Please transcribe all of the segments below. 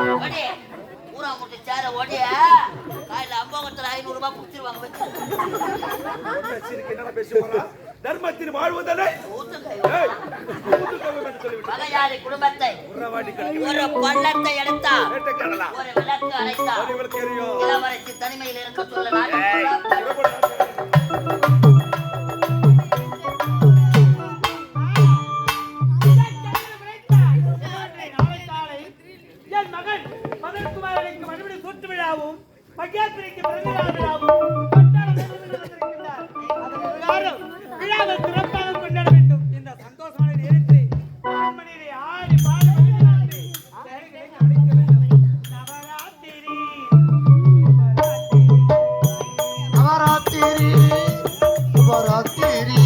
ஊரா முட்டை சேர ஓடிய காயில அம்போகத்துல 500 ரூபாய் குடுத்துருவாங்க. தர்மத்தின் வாழ்வதனை மலையாளி குடும்பத்தை ஒரு பள்ளத்தை எடுத்தா ஒரு விளக்கு அழைத்தா இளவரசி தனிமையில் இருக்க சொல்ல மகிழ்ச்சிக்கு பிறந்தநாளாகவும் விழாவை சிறப்பாக கொண்டாட வேண்டும். இந்த சந்தோஷமான நேரத்தில் மணியை ஆடி பாடி அழைக்க வேண்டும். நவராத்திரி நவராத்திரி நவராத்திரி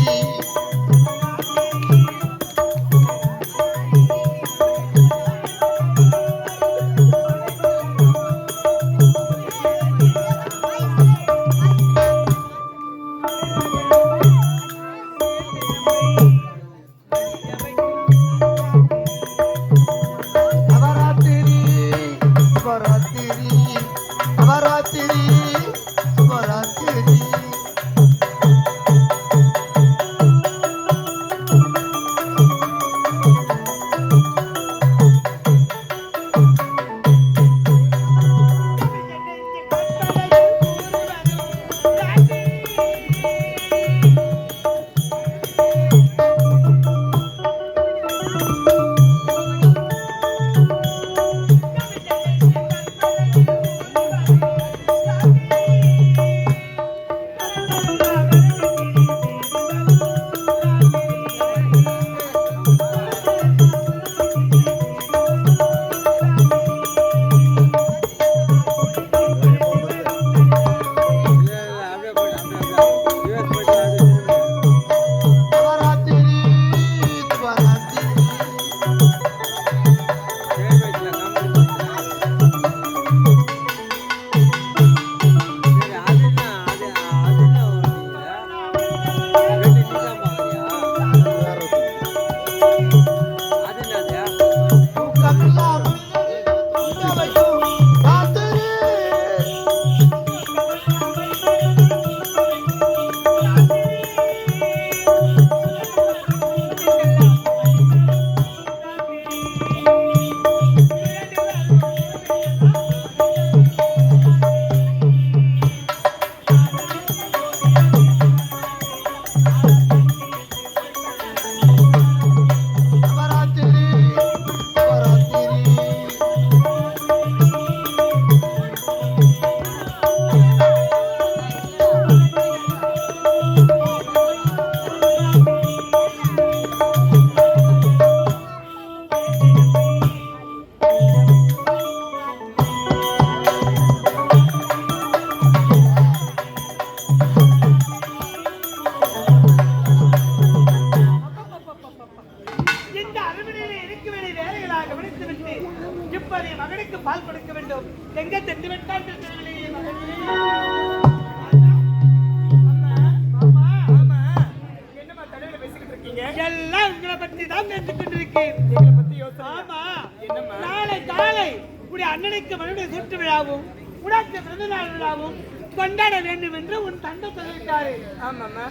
அண்ணனுக்கு மறுபடியும் சுற்று விழாவும் உனக்கு பிறந்தநாள் விழாவும் கொண்டாட வேண்டும் என்று உன் தந்தை சொல்லிட்டாரு.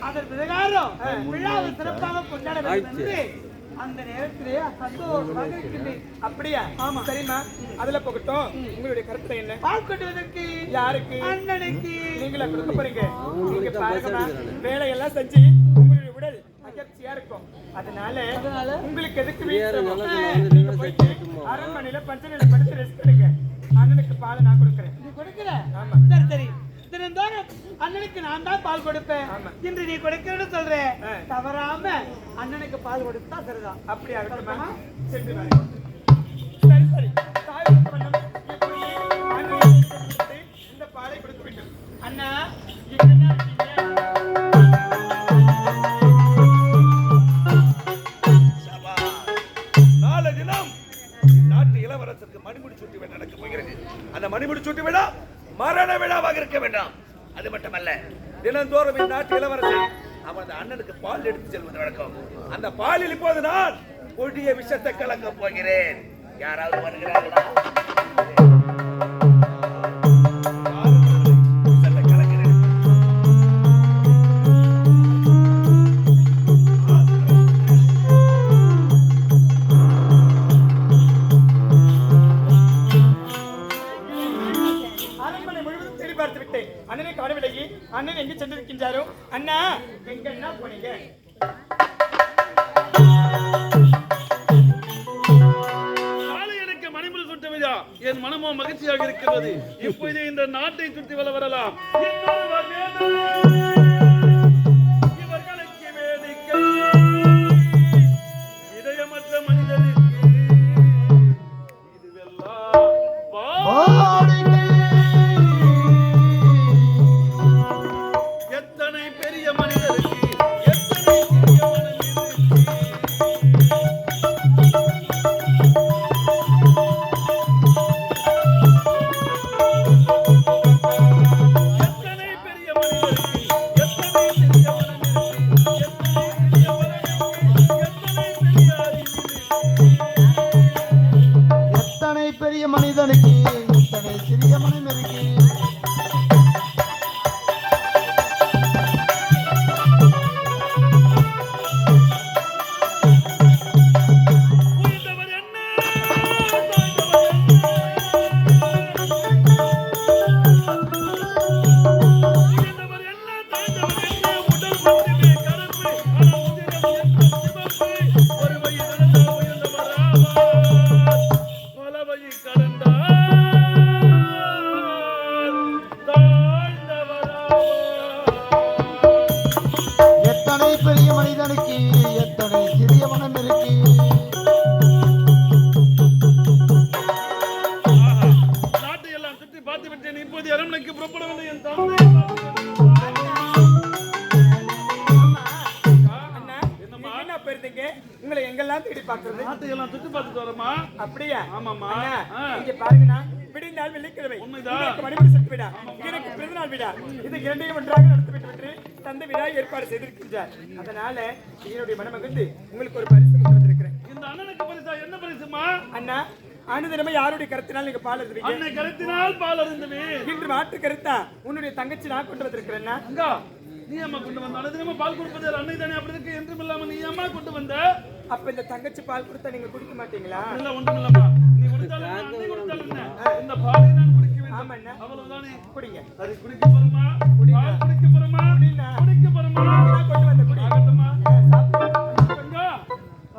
அதன் பிரகாரம் விழாவை சிறப்பாக கொண்டாட வேண்டும் என்று அந்த நேரத்திலே சந்தோஷமாக இருக்கின்றேன். அப்படியா? ஆமா. சரிம்மா, அதுல போகட்டும். உங்களுடைய கருத்து என்ன? பால் கொண்டுவதற்கு யாருக்கு? அண்ணனுக்கு. நீங்களா கொடுக்க போறீங்க? நீங்க பாருங்கம்மா, வேலையெல்லாம் செஞ்சு உங்களுடைய உடல் மகிழ்ச்சியா இருக்கும். அதனால உங்களுக்கு எதுக்கு நீங்க போயிட்டு அரண்மனையில பஞ்சனையில படுத்து ரெஸ்ட் எடுங்க. அண்ணனுக்கு பால் நான் கொடுக்குறேன். நீ கொடுக்குற? ஆமா. சரி சரி. தினந்தோறும் அண்ணனுக்கு நான் தான் பால் கொடுப்பேன். இன்று நீ கொடுக்கிறேன்னு சொல்ற, தவறாம அண்ணனுக்கு பால் கொடுத்தா சரிதான். அப்படி ஆகட்டுமா? சரி சரி. இந்த பாலை கொடுக்க வேண்டும். அண்ணா என்ன நாளை தினம் நாட்டு இளவரசருக்கு மணிமுடி சூட்டு விழா நடக்க போகிறது. அந்த மணிமுடி சூட்டு விழா மரண விழாவாக இருக்க வேண்டாம். அது மட்டுமல்ல, தினந்தோறும் நாட்டு இளவரசி அவரது அண்ணனுக்கு பால் எடுத்து செல்வது வழக்கம். அந்த பாலில் இப்போது நான் கொடிய விஷத்தை கலக்க போகிறேன். யாராவது வருகிறார்களா? அண்ணனை காணவில்லையே. அண்ணன் எங்க சென்றிருக்கின்றாரோ? அண்ணா எங்க என்ன போனீங்க? என் மனமோ மகிழ்ச்சியாக இருக்கிறது. இப்போது இந்த நாட்டை சுற்றி வரலாம். இவர்களுக்கு வேடிக்கை இதயமற்ற மனிதருக்கு இதுவெல்லாம் எத்தனை பெரிய மனிதருக்கு எத்தனை சிறிய மனிதனுக்கு இத்தனை சிறிய மனம் இருக்கு. பெரிய மனிதனுக்கு எத்தனை சிறிய மனம் இருக்கு. நாட்டை எல்லாம் சுற்றி பார்த்து விட்டேன். இப்போது அரண்மனைக்கு புறப்பட வேண்டும். என் தந்தை உங்களை எங்கெல்லாம் தேடி பார்க்கறது? நாட்டை எல்லாம் சுற்றி பார்த்துட்டு வரமா? அப்படியா? ஆமாமா. இங்க பாருங்கண்ணா, விடிந்தால் வெள்ளிக்கிழமை உண்மைதான். மணிமணி செட்டு விடா, எனக்கு பிறந்தநாள் விடா. இது இரண்டையும் ஒன்றாக நடத்திவிட்டு தந்தை விழா ஏற்பாடு செய்திருக்கின்றார். அதனால என்னுடைய மனமகிழ்ந்து உங்களுக்கு ஒரு பரிசு கொடுத்திருக்கிறேன். இந்த அண்ணனுக்கு பரிசா? என்ன பரிசுமா? அண்ணா, அனுதினமே யாருடைய கருத்தினால் நீங்க பால் அருந்துவீங்க? அன்னை கருத்தினால் பால் அருந்துவே. இன்று மாற்று கருத்தா உன்னுடைய தங்கச்சி நான் கொண்டு வந்திருக்கிறேன். அங்கா நீ அம்மா கொண்டு வந்த அனுதினமா பால் கொடுப்பது அன்னை தானே. அப்படி இருக்கு என்றும் இல்லாம நீ அம்மா கொண்டு வந்த. அப்ப இந்த தங்கச்சி பால் கொடுத்தா நீங்க குடிக்க மாட்டீங்களா? இல்ல, ஒன்றும் இல்லம்மா. நீ கொடுத்தாலும் அன்னை கொடுத்தாலும் இந்த பாலை நான் குடிக்க வேண்டும். ஆமா அண்ணா, அவ்வளவுதானே. குடிங்க. சரி, குடிக்க போறமா? பால் குடிக்க போறமா? குடிக்க போறமா? நான் கொண்டு வந்த குடி. ஆகட்டுமா? அங்கா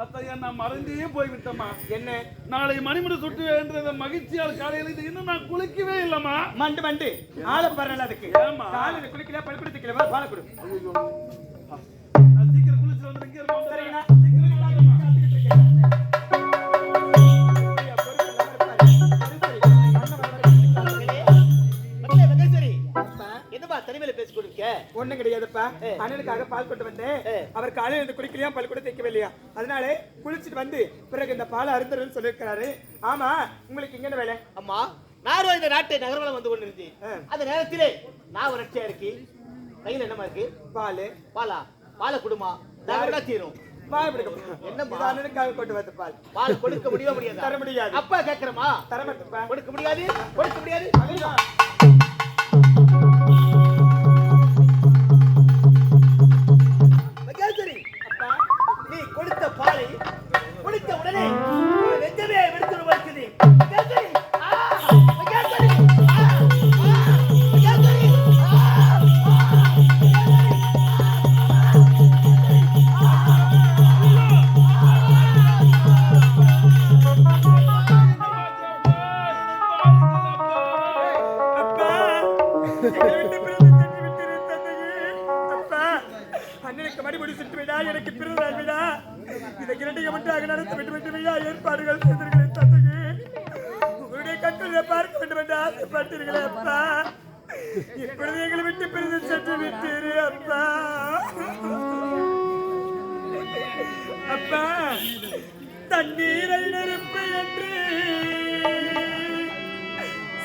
அத்தையா, நான் மறந்தே போய்விட்டம்மா. என்ன? நாளை மணிமுடி சுட்டு என்ற மகிழ்ச்சியால் காலையில் இது இன்னும் நான் குளிக்கவே இல்லம்மா. மண்டு மண்டு ஆளை பாருங்க. அதுக்கு ஏமா காலையில குளிக்கல, படுத்துக்கல, பாலை கொடு. நான் சீக்கிரம் குளிச்சு வந்துருக்கேன். சரிங்கண்ணா. தனிமையில பேசி கொடுக்க ஒண்ணும் கிடையாதுப்பா. அண்ணனுக்காக பால் கொண்டு வந்தேன். அவர் காலையில இருந்து குடிக்கலையா, பால் கூட தைக்கவே இல்லையா. அதனால குளிச்சுட்டு வந்து பிறகு இந்த பாலை அருந்தருன்னு சொல்லியிருக்கிறாரு. ஆமா, உங்களுக்கு இங்க என்ன வேலை? அம்மா, நான் இந்த நாட்டை நகர்வலம் வந்து கொண்டிருந்தேன். அந்த நேரத்திலே நான் ஒரு ரட்சியா இருக்கு. கையில என்னமா இருக்கு? பால். பாலா? பாலை குடுமா, நகரா தீரும். என்ன அண்ணனுக்காக கொண்டு வந்த பால்? பால் கொடுக்க முடியாது. தர முடியாது. அப்பா கேட்கிறமா? தர மாட்டேப்பா. கொடுக்க முடியாது, கொடுக்க முடியாது. நீ கொடுத்த பாலை குடித்த உடனே நெஞ்சமே வெடித்து வருகிறது. அண்ணனுக்கு மணிமுடி சுட்டு விடா, எனக்கு பிறந்தநாள் விடா. இதை இரண்டையும் ஒன்றாக நடத்த வேண்டும் என்று விழா ஏற்பாடுகள் செய்தீர்களே தந்தையே. உங்களுடைய கண்களை பார்க்க வேண்டும் என்று ஆசைப்பட்டீர்களே அப்பா. இப்பொழுது எங்களை விட்டு பிரிந்து சென்று விட்டீரு அப்பா. அப்பா, தண்ணீரை நெருப்பு என்று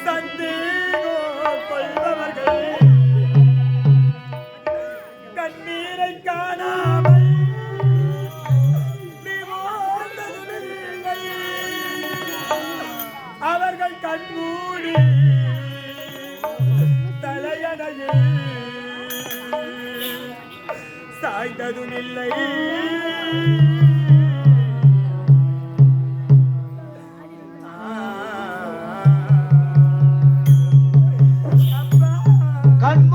சந்தேகம் கொள்பவர்கள் கண்ணீரை காணாமல் நிவாரணமில்லை. அவர்கள் கண்மூடி தலையணையில் சாய்ந்ததும் இல்லை. கண்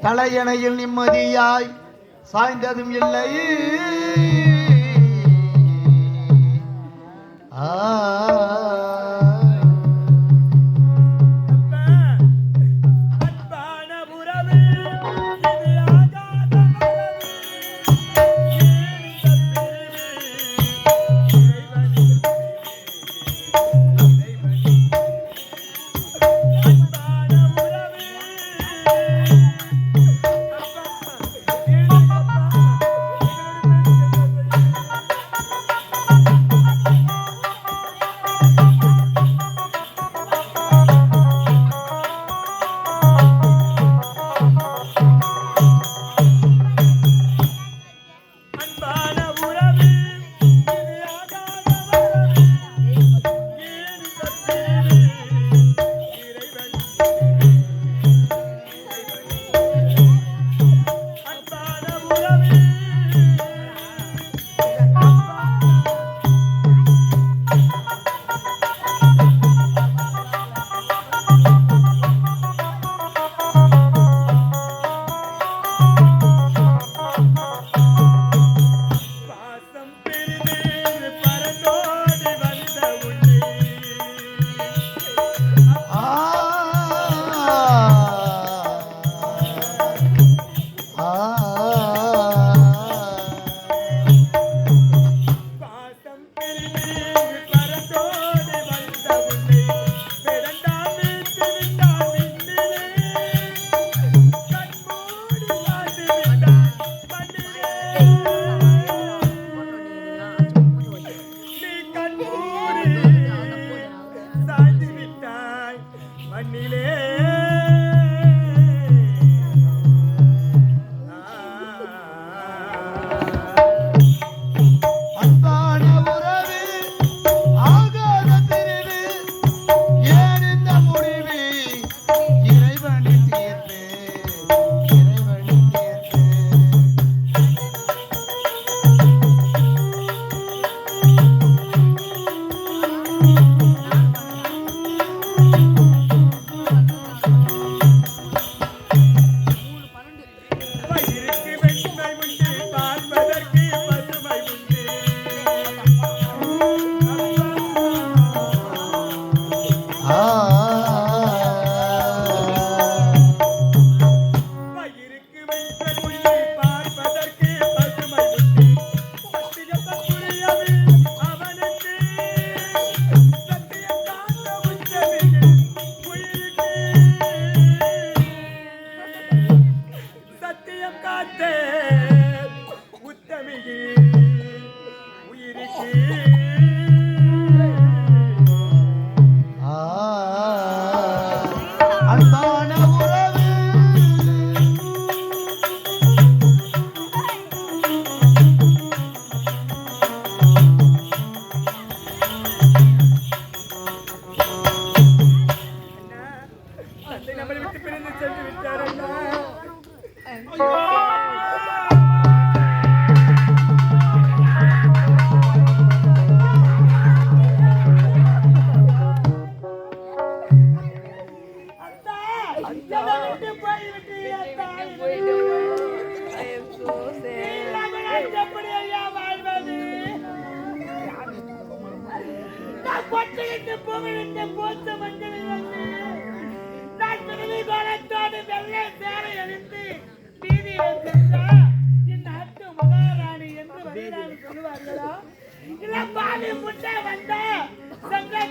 தலையணையில் நிம்மதியாய் சாய்ந்ததும் இல்லை.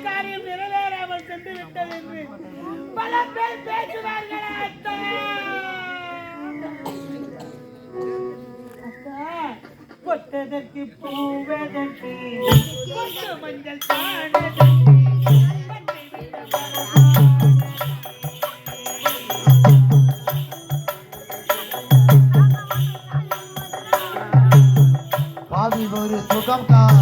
காரியம் நிறைவேறாமல் சென்று விட்டது என்று பல பேர் பேசுவார்களே அத்தா. பொட்டதற்கு பூவதற்கு பொட்டு மஞ்சள் தானதற்கு பாவி ஒரு சுகம் தான்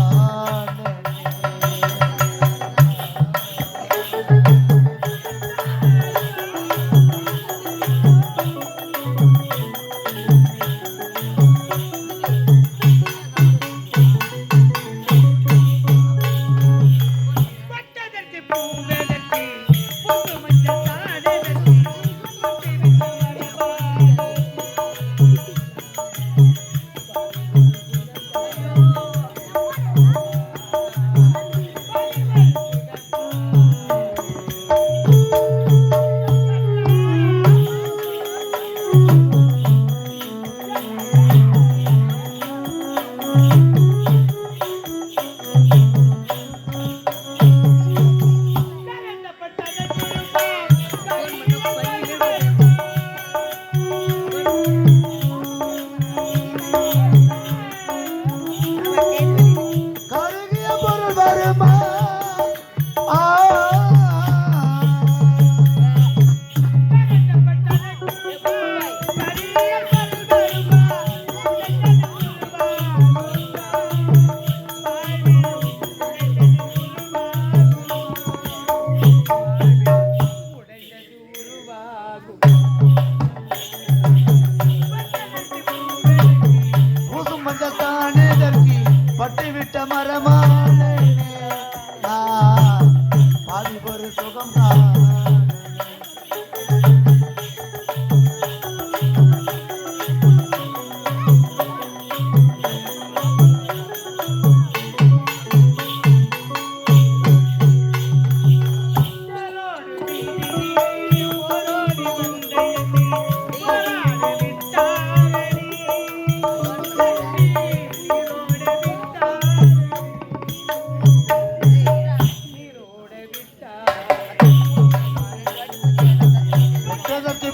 சுகம் தான்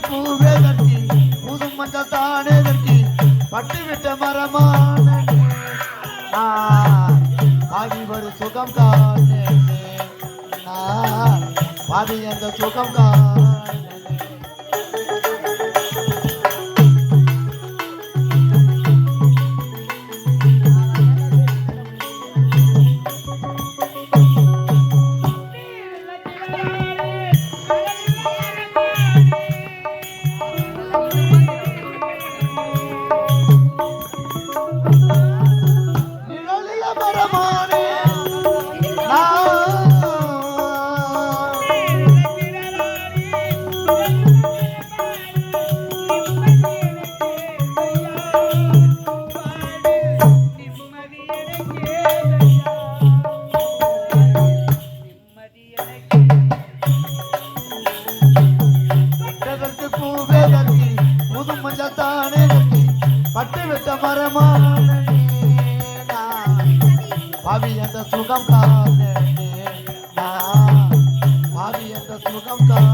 பூவே தட்டி புது மஞ்சள் தானே தட்டி பட்டு விட்ட மரமான பாதி ஒரு சுகம் காணே பாதி அந்த சுகம் காணே பூவே தட்டி புது மஞ்சள் தானே தட்டி பட்டு விட்ட மரமான பாவி அந்த சுகம் காணே பாவி அந்த சுகம் காணே